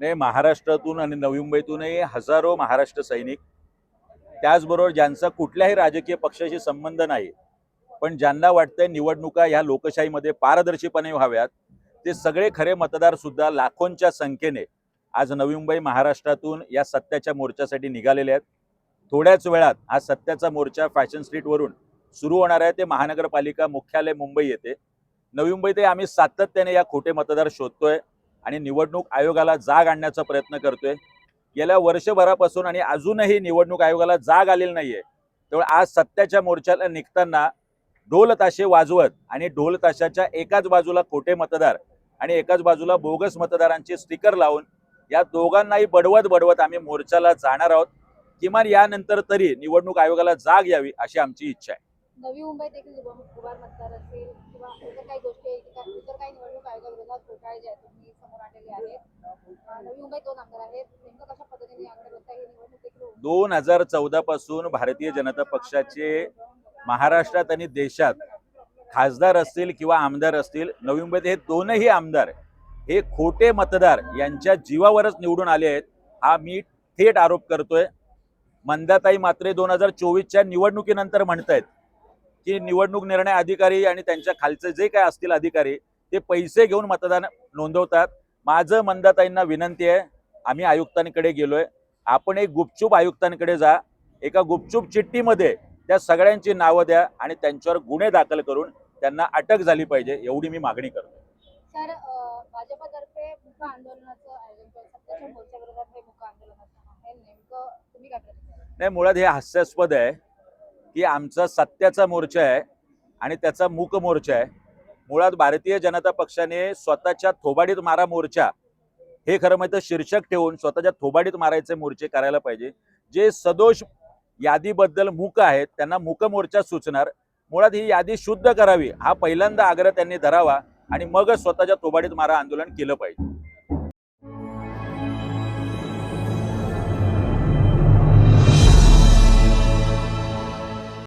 नाही, महाराष्ट्रातून आणि नवी मुंबईतूनही हजारो महाराष्ट्र सैनिक, त्याचबरोबर ज्यांचा कुठल्याही राजकीय पक्षाशी संबंध नाही, पण ज्यांना वाटतंय निवडणुका ह्या लोकशाहीमध्ये पारदर्शीपणे व्हाव्यात, ते सगळे खरे मतदार सुद्धा लाखोंच्या संख्येने आज नवी मुंबई महाराष्ट्रातून या सत्याच्या मोर्चासाठी निघालेले आहेत. थोड्याच वेळात हा सत्याचा मोर्चा फॅशन स्ट्रीटवरून सुरू होणार आहे. ते महानगरपालिका मुख्यालय मुंबई येथे. नवी मुंबईतही आम्ही सातत्याने या खोटे मतदार शोधतोय आणि निवडणूक आयोगाला जाग आणण्याचा प्रयत्न करतोय. गेल्या वर्षभरापासून आणि अजूनही निवडणूक आयोगाला जाग आलेली नाहीये. त्यामुळे आज सत्याच्या मोर्चाला निघताना ढोल ताशे वाजवत आणि ढोल ताशाच्या एकाच बाजूला खोटे मतदार आणि एकाच बाजूला बोगस मतदारांचे स्टिकर लावून या दोघांनाही बडवत बडवत आम्ही मोर्चाला जाणार आहोत. किमान यानंतर तरी निवडणूक आयोगाला जाग यावी अशी आमची इच्छा आहे. नवी मुंबईत देखील उभार मतदार असेल किंवा इतर काही गोष्टी इतर काही निवडणूक आयोगाविरोधात घोटाळे जे आहेत तुम्ही समोर आणलेले आहेत. नवी मुंबईत 2 आमदार आहेत. नेमकं कशा पद्धतीने आकडे बघता ही निवडणूक देखील 2014 पासून भारतीय जनता पक्षाचे महाराष्ट्रात आणि देशात खासदार असतील किंवा आमदार असतील, नवी मुंबईत हे दोनही आमदार हे खोटे मतदार यांच्या जीवावरच निवडून आले आहेत, हा मी थेट आरोप करतोय. मंदाताई मात्रे 2024च्या निवडणुकीनंतर म्हणतायत की निवडणूक निर्णय अधिकारी आणि त्यांच्या खालचे जे काय असतील अधिकारी ते पैसे घेऊन मतदान नोंदवतात. माझं मंदाताईंना विनंती आहे, आम्ही आयुक्तांकडे गेलोय, आपण एक गुपचूप आयुक्तांकडे जा, एका गुपचूप चिठ्ठीमध्ये त्या सगळ्यांची नावं द्या आणि त्यांच्यावर गुन्हे दाखल करून त्यांना अटक झाली पाहिजे, एवढी मी मागणी करतो. सर, भाजपतर्फे मुक आंदोलनाचं आयोजन केलं. सत्याच्या मोर्चाविरोधात हे मुक आंदोलनाचं आहे. नेमकं तुम्ही काय प्रतिक्रिया? नाही, मुळात हे हास्यास्पद आहे की आमचा सत्याचा मोर्चा आहे आणि त्याचा मूक मोर्चा आहे. मुळात भारतीय जनता पक्षाने स्वतःच्या थोबाडीत मारा मोर्चा हे खरं म्हणजे शीर्षक ठेवून स्वतःच्या थोबाडीत मारायचे मोर्चे करायला पाहिजे. जे सदोष यादीबद्दल मूक आहेत त्यांना मूक मोर्चा सूचणार. मुळात ही यादी शुद्ध करावी हा पहिल्यांदा आग्रह त्यांनी धरावा आणि मगच स्वतःच्या थोबाडीत मारा आंदोलन केलं पाहिजे.